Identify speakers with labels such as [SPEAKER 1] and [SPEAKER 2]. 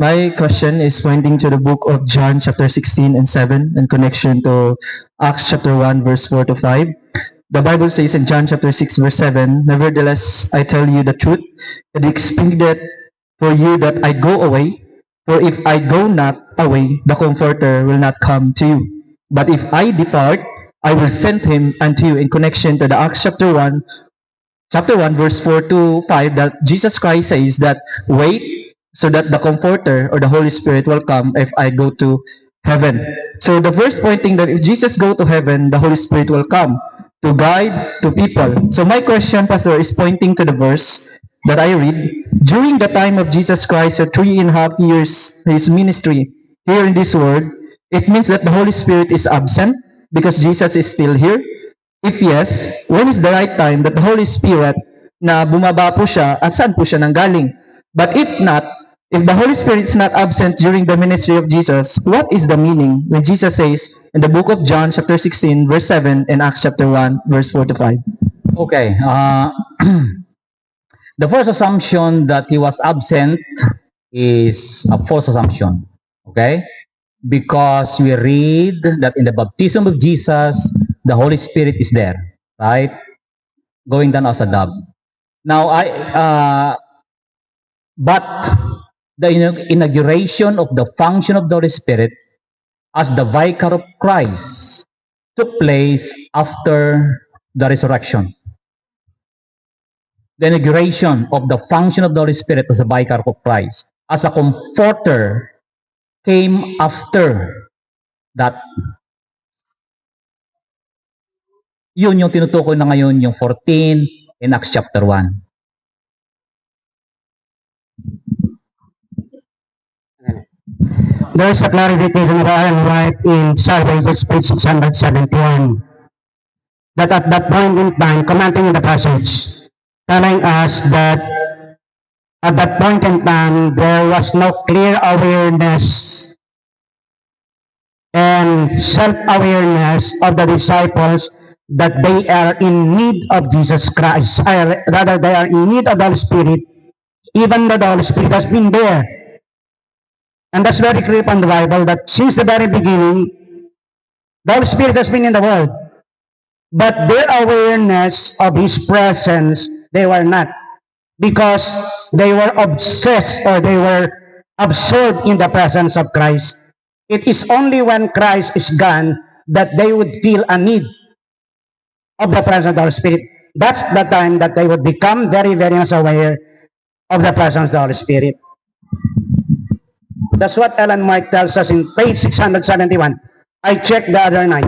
[SPEAKER 1] My question is pointing to the book of John chapter 16 and 7 in connection to Acts chapter 1 verse 4 to 5. The Bible says in John chapter 6 verse 7, "Nevertheless, I tell you the truth, it is expedient for you that I go away, for if I go not away, the Comforter will not come to you. But if I depart, I will send him unto you," in connection to the Acts chapter 1 verse 4 to 5, that Jesus Christ says that wait so that the Comforter or the Holy Spirit will come if I go to heaven. So the verse pointing that if Jesus go to heaven, the Holy Spirit will come to guide to people. So my question, Pastor, is pointing to the verse that I read. During the time of Jesus Christ, so 3.5 years, his ministry here in this world, it means that the Holy Spirit is absent because Jesus is still here. If yes, when is the right time that the Holy Spirit na bumaba po siya at saan po siya nanggaling? But if not, if the Holy Spirit is not absent during the ministry of Jesus, what is the meaning when Jesus says in the book of John chapter 16 verse 7 and Acts chapter 1 verse 4 to 5?
[SPEAKER 2] Okay. The first assumption that he was absent is a false assumption. Okay? Because we read that in the baptism of Jesus, the Holy Spirit is there, right? Going down as a dove. Now, but the inauguration of the function of the Holy Spirit as the vicar of Christ took place after the resurrection. The inauguration of the function of the Holy Spirit as a vicar of Christ, as a comforter, came after that. Yun yung tinutukoy na ngayon yung 14 in Acts chapter 1.
[SPEAKER 3] There's a clarification that I am right in Salvage's page 671. That at that point in time, commenting in the passage, telling us that at that point in time, there was no clear awareness and self-awareness of the disciples that they are in need of Jesus Christ. Rather, they are in need of the Holy Spirit, even though the Holy Spirit has been there. And that's very clear from the Bible that since the very beginning, the Holy Spirit has been in the world. But their awareness of His presence, they were not. Because they were obsessed or they were absorbed in the presence of Christ. It is only when Christ is gone that they would feel a need of the presence of the Holy Spirit. That's the time that they would become very, very much aware of the presence of the Holy Spirit. That's what Ellen White tells us in page 671. I checked the other night.